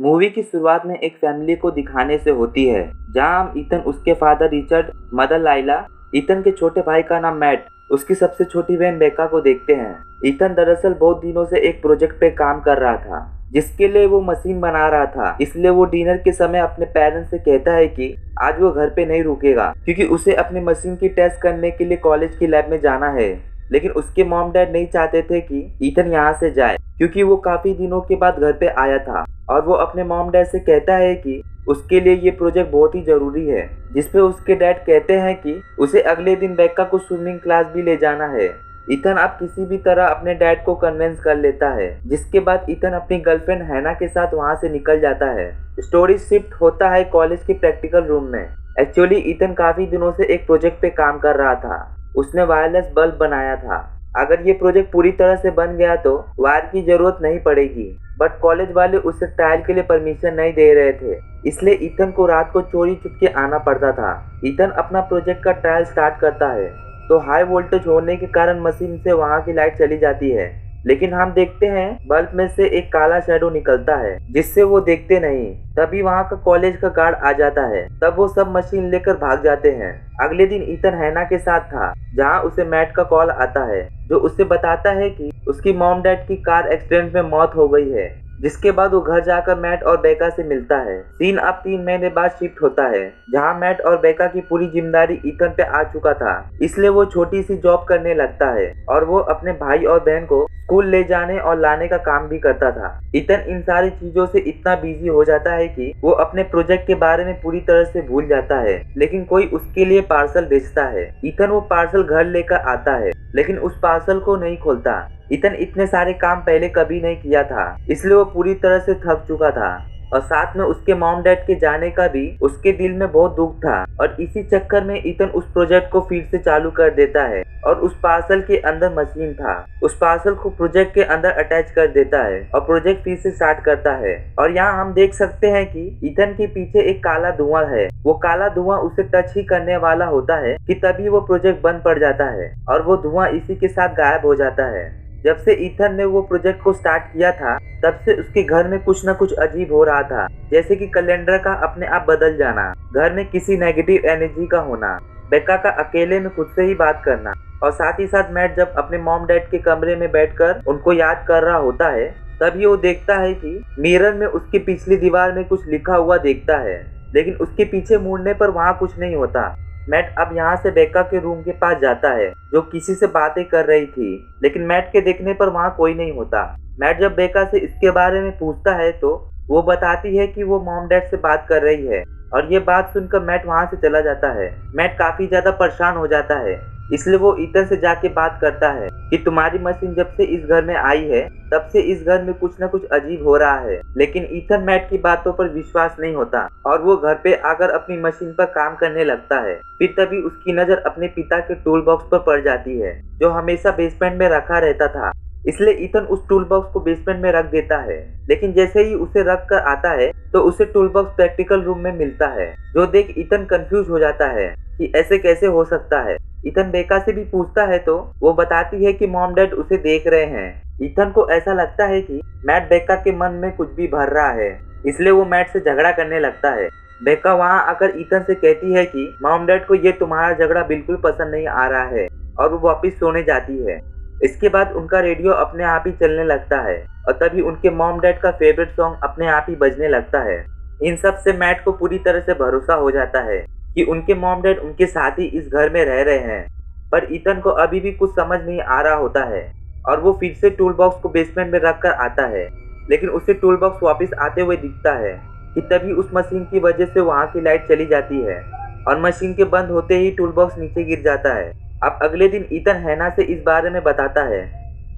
Movie की शुरुआत में एक फैमिली को दिखाने से होती है, जहां हम ईथन, उसके father Richard, mother Laila, Ethan के छोटे भाई का नाम मैट, उसकी सबसे छोटी बहन बेका को देखते हैं। ईथन दरअसल बहुत दिनों से एक प्रोजेक्ट पे काम कर रहा था, जिसके लिए वो मशीन बना रहा था। इसलिए वो डिनर के समय अपने पेरेंट्स से कहता है कि आज वो घर पे नहीं रुकेगा, क्योंकि उसे अपनी मशीन की टेस्ट करने के लिए कॉलेज की लैब में जाना है। लेकिन उसके मॉम डैड नहीं चाहते थे कि ईथन यहाँ से जाए, क्योंकि वो काफी दिनों के बाद घर पे आया था। और वो अपने मॉम डैड से कहता है कि उसके लिए ये प्रोजेक्ट बहुत ही जरूरी है, जिसपे उसके डैड कहते हैं कि उसे अगले दिन बेका को स्विमिंग क्लास भी ले जाना है। ईथन अब किसी भी तरह अपने डैड को कन्विंस कर लेता है, जिसके बाद ईथन अपनी गर्लफ्रेंड हैना के साथ वहाँ से निकल जाता है। स्टोरी शिफ्ट होता है कॉलेज के प्रैक्टिकल रूम में। एक्चुअली ईथन काफी दिनों से एक प्रोजेक्ट पे काम कर रहा था। उसने वायरलेस बल्ब बनाया था। अगर ये प्रोजेक्ट पूरी तरह से बन गया तो वायर की जरूरत नहीं पड़ेगी, बट कॉलेज वाले उसे ट्रायल के लिए परमिशन नहीं दे रहे थे। इसलिए ईथन को रात को चोरी चुपके आना पड़ता था। ईथन अपना प्रोजेक्ट का ट्रायल स्टार्ट करता है, तो हाई वोल्टेज होने के कारण मशीन से वहाँ की लाइट चली जाती है। लेकिन हम देखते हैं बल्ब में से एक काला शैडो निकलता है, जिससे वो देखते नहीं। तभी वहाँ का कॉलेज का गार्ड आ जाता है। तब वो सब मशीन लेकर भाग जाते हैं। अगले दिन ईथन हैना के साथ था, जहाँ उसे मैट का कॉल आता है, जो उसे बताता है कि उसकी मॉम डैड की कार एक्सीडेंट में मौत हो गई है। जिसके बाद वो घर जाकर मैट और बेका से मिलता है। सीन अब 3 महीने बाद शिफ्ट होता है, जहाँ मैट और बेका की पूरी जिम्मेदारी ईथन पे आ चुका था। इसलिए वो छोटी सी जॉब करने लगता है, और वो अपने भाई और बहन को स्कूल ले जाने और लाने का काम भी करता था। ईथन इन सारी चीजों से इतना बिजी हो जाता है कि वो अपने प्रोजेक्ट के बारे में पूरी तरह से भूल जाता है। लेकिन कोई उसके लिए पार्सल भेजता है। ईथन वो पार्सल घर लेकर आता है, लेकिन उस पार्सल को नहीं खोलता। ईथन इतने सारे काम पहले कभी नहीं किया था, इसलिए वो पूरी तरह से थक चुका था। और साथ में उसके मॉम डैड के जाने का भी उसके दिल में बहुत दुख था। और इसी चक्कर में ईथन उस प्रोजेक्ट को फिर से चालू कर देता है, और उस पार्सल के अंदर मशीन था। उस पार्सल को प्रोजेक्ट के अंदर अटैच कर देता है और प्रोजेक्ट फिर से स्टार्ट करता है। और यहाँ हम देख सकते हैं कि ईथन के पीछे एक काला धुआं है। वो काला धुआं उसे टच ही करने वाला होता है कि तभी वो प्रोजेक्ट बंद पड़ जाता है, और वो धुआं इसी के साथ गायब हो जाता है। जब से ईथन ने वो प्रोजेक्ट को स्टार्ट किया था, तब से उसके घर में कुछ न कुछ अजीब हो रहा था, जैसे कि कैलेंडर का अपने आप बदल जाना, घर में किसी नेगेटिव एनर्जी का होना, बेका का अकेले में खुद से ही बात करना। और साथ ही साथ मैट जब अपने मॉम डैड के कमरे में बैठकर उनको याद कर रहा होता है, तभी वो देखता है कि मिरर में उसकी पिछली दीवार में कुछ लिखा हुआ देखता है। लेकिन उसके पीछे मुड़ने पर वहाँ कुछ नहीं होता। मैट अब यहाँ से बेका के रूम के पास जाता है, जो किसी से बातें कर रही थी। लेकिन मैट के देखने पर वहाँ कोई नहीं होता। मैट जब बेका से इसके बारे में पूछता है, तो वो बताती है कि वो मॉम डैड से बात कर रही है। और ये बात सुनकर मैट वहाँ से चला जाता है। मैट काफी ज्यादा परेशान हो जाता है, इसलिए वो ईथन से जाके बात करता है कि तुम्हारी मशीन जब से इस घर में आई है, तब से इस घर में कुछ न कुछ अजीब हो रहा है। लेकिन ईथन मैट की बातों पर विश्वास नहीं होता, और वो घर पे आकर अपनी मशीन पर काम करने लगता है। फिर तभी उसकी नजर अपने पिता के टूल बॉक्स पर पड़ जाती है, जो हमेशा बेसमेंट में रखा रहता था। इसलिए ईथन उस टूल बॉक्स को बेसमेंट में रख देता है। लेकिन जैसे ही उसे रख कर आता है, तो उसे टूल बॉक्स प्रैक्टिकल रूम में मिलता है, जो देख ईथन कंफ्यूज हो जाता है कि ऐसे कैसे हो सकता है। ईथन बेका से भी पूछता है, तो वो बताती है कि मॉम डैड उसे देख रहे हैं। ईथन को ऐसा लगता है कि मैट बेका के मन में कुछ भी भर रहा है, इसलिए वो मैट से झगड़ा करने लगता है। बेका वहाँ आकर ईथन से कहती है कि मॉम डैड को ये तुम्हारा झगड़ा बिल्कुल पसंद नहीं आ रहा है, और वो वापस सोने जाती है। इसके बाद उनका रेडियो अपने आप ही चलने लगता है, और तभी उनके मॉम डैड का फेवरेट सॉन्ग अपने आप ही बजने लगता है। इन सब से मैट को पूरी तरह से भरोसा हो जाता है कि उनके मॉम डैड उनके साथ ही इस घर में रह रहे हैं। पर ईथन को अभी भी कुछ समझ नहीं आ रहा होता है, और वो फिर से टूल बॉक्स को बेसमेंट में रख कर आता है। लेकिन उसे टूल बॉक्स वापस आते हुए दिखता है कि तभी उस मशीन की वजह से वहाँ की लाइट चली जाती है, और मशीन के बंद होते ही टूल बॉक्स नीचे गिर जाता है। अब अगले दिन ईथन हैना से इस बारे में बताता है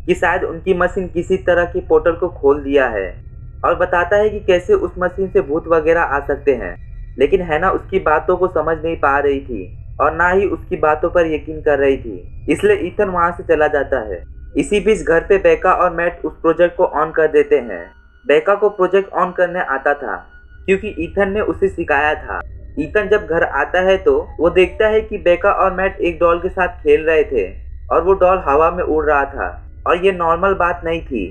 कि शायद उनकी मशीन किसी तरह की पोर्टल को खोल दिया है, और बताता है कि कैसे उस मशीन से भूत वगैरह आ सकते हैं। लेकिन हैना उसकी बातों को समझ नहीं पा रही थी, और ना ही उसकी बातों पर यकीन कर रही थी। इसलिए ईथन वहाँ से चला जाता है। इसी बीच घर पे बेका और मैट उस प्रोजेक्ट को ऑन कर देते हैं। बेका को प्रोजेक्ट ऑन करने आता था, क्योंकि ईथन ने उसे सिखाया था। ईथन जब घर आता है, तो वो देखता है कि बेका और मैट एक डॉल के साथ खेल रहे थे, और वो डॉल हवा में उड़ रहा था, और ये नॉर्मल बात नहीं थी।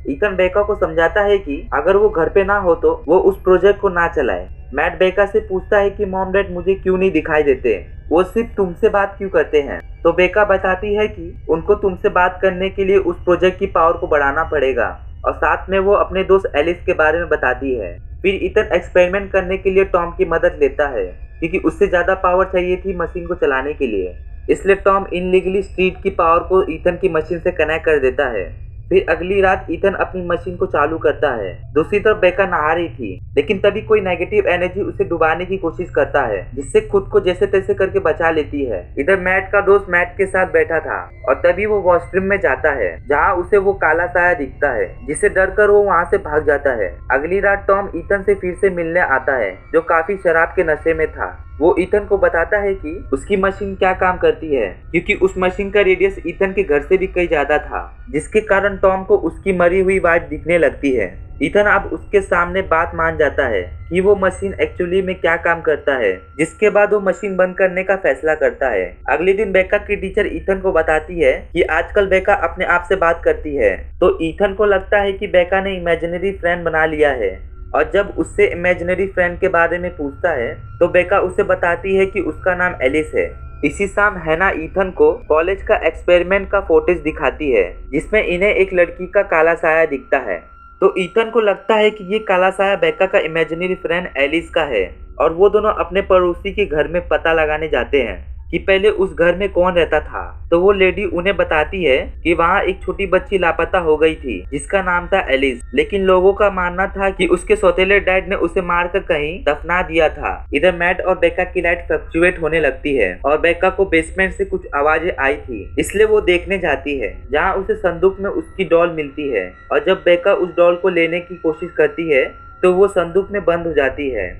ईथन बेका को समझाता है कि अगर वो घर पे ना हो तो वो उस प्रोजेक्ट को ना चलाए। मैट बेका से पूछता है कि मॉम डैड मुझे क्यों नहीं दिखाई देते, वो सिर्फ तुमसे बात क्यों करते हैं। तो बेका बताती है कि उनको तुमसे बात करने के लिए उस प्रोजेक्ट की पावर को बढ़ाना पड़ेगा, और साथ में वो अपने दोस्त एलिस के बारे में बताती है। फिर ईथन एक्सपेरिमेंट करने के लिए टॉम की मदद लेता है, क्योंकि उससे ज्यादा पावर चाहिए थी मशीन को चलाने के लिए। इसलिए टॉम इनलीगली स्ट्रीट की पावर को ईथन की मशीन से कनेक्ट कर देता है। फिर अगली रात ईथन अपनी मशीन को चालू करता है। दूसरी तरफ बेका नहा रही थी, लेकिन तभी कोई नेगेटिव एनर्जी उसे डुबाने की कोशिश करता है, जिससे खुद को जैसे तैसे करके बचा लेती है। इधर मैट का दोस्त मैट के साथ बैठा था, और तभी वो वॉशरूम में जाता है, जहाँ उसे वो काला साया दिखता है, जिसे डर कर वो वहाँ से भाग जाता है। अगली रात टॉम ईथन से फिर से मिलने आता है, जो काफी शराब के नशे में था। वो ईथन को बताता है कि उसकी मशीन क्या काम करती है, क्योंकि उस मशीन का रेडियस ईथन के घर से भी कई ज्यादा था, जिसके कारण टॉम को उसकी मरी हुई वाइफ दिखने लगती है। ईथन अब उसके सामने बात मान जाता है कि वो मशीन एक्चुअली में क्या काम करता है, जिसके बाद वो मशीन बंद करने का फैसला करता है। अगले दिन बेका की टीचर ईथन को बताती है कि आजकल बेका अपने आप से बात करती है। तो ईथन को लगता है कि बेका ने इमेजिनरी फ्रेंड बना लिया है, और जब उससे इमेजिनरी फ्रेंड के बारे में पूछता है तो बेका उसे बताती है कि उसका नाम एलिस है। इसी शाम हैना ईथन को कॉलेज का एक्सपेरिमेंट का फोटेज दिखाती है, जिसमें इन्हें एक लड़की का काला साया दिखता है। तो ईथन को लगता है कि ये काला साया बेका का इमेजिनरी फ्रेंड एलिस का है, और वो दोनों अपने पड़ोसी के घर में पता लगाने जाते हैं कि पहले उस घर में कौन रहता था। तो वो लेडी उन्हें बताती है कि वहाँ एक छोटी बच्ची लापता हो गई थी, जिसका नाम था एलिस, लेकिन लोगों का मानना था कि उसके सौतेले डैड ने उसे मारकर कहीं दफना दिया था। इधर मैट और बेका की लाइट फ्लक्चुएट होने लगती है, और बेका को बेसमेंट से कुछ आवाजें आई थी, इसलिए वो देखने जाती है, जहाँ उसे संदूक में उसकी डॉल मिलती है। और जब बेका उस डॉल को लेने की कोशिश करती है तो वो संदूक में बंद हो जाती है।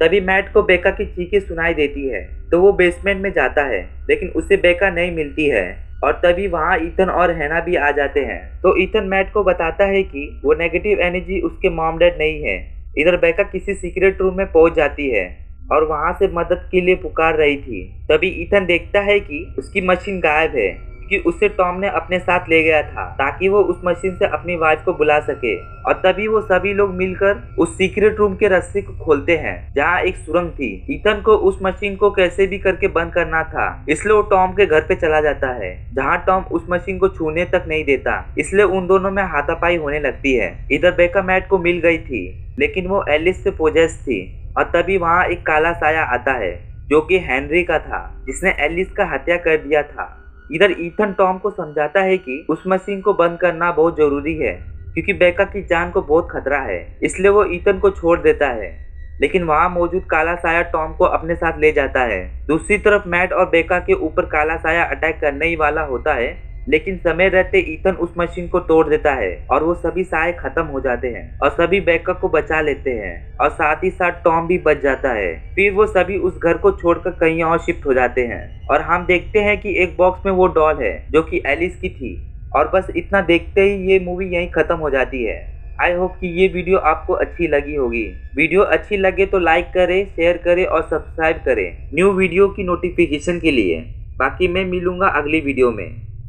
तभी मैट को बेका की चीखें सुनाई देती है, तो वो बेसमेंट में जाता है, लेकिन उसे बेका नहीं मिलती है। और तभी वहाँ ईथन और हैना भी आ जाते हैं। तो ईथन मैट को बताता है कि वो नेगेटिव एनर्जी उसके मॉम डैड नहीं है। इधर बेका किसी सीक्रेट रूम में पहुंच जाती है और वहाँ से मदद के लिए पुकार रही थी। तभी ईथन देखता है कि उसकी मशीन गायब है, कि उसे टॉम ने अपने साथ ले गया था ताकि वो उस मशीन से अपनी वाइफ को बुला सके। और तभी वो सभी लोग मिलकर उस सीक्रेट रूम के रस्सी को खोलते हैं, जहाँ एक सुरंग थी। ईथन को उस मशीन को कैसे भी करके बंद करना था, इसलिए वो टॉम के घर पे चला जाता है, जहाँ टॉम उस मशीन को छूने तक नहीं देता, इसलिए उन दोनों में हाथापाई होने लगती है। इधर बेका मैट को मिल गई थी, लेकिन वो एलिस से पोजेस थी। और तभी वहाँ एक काला साया आता है, जो कि हेनरी का था, जिसने एलिस का हत्या कर दिया था। इधर ईथन टॉम को समझाता है कि उस मशीन को बंद करना बहुत जरूरी है, क्योंकि बेका की जान को बहुत खतरा है, इसलिए वो ईथन को छोड़ देता है। लेकिन वहाँ मौजूद काला साया टॉम को अपने साथ ले जाता है। दूसरी तरफ मैट और बेका के ऊपर काला साया अटैक करने ही वाला होता है, लेकिन समय रहते ईथन उस मशीन को तोड़ देता है, और वो सभी साए खत्म हो जाते हैं, और सभी बेका को बचा लेते हैं, और साथ ही साथ टॉम भी बच जाता है। फिर वो सभी उस घर को छोड़कर कहीं और शिफ्ट हो जाते हैं, और हम देखते हैं कि एक बॉक्स में वो डॉल है जो कि एलिस की थी। और बस इतना देखते ही ये मूवी यहीं खत्म हो जाती है। आई होप कि ये वीडियो आपको अच्छी लगी होगी। वीडियो अच्छी लगे तो लाइक करें, शेयर करें और सब्सक्राइब करें न्यू वीडियो की नोटिफिकेशन के लिए। बाकी मैं मिलूंगा अगली वीडियो में।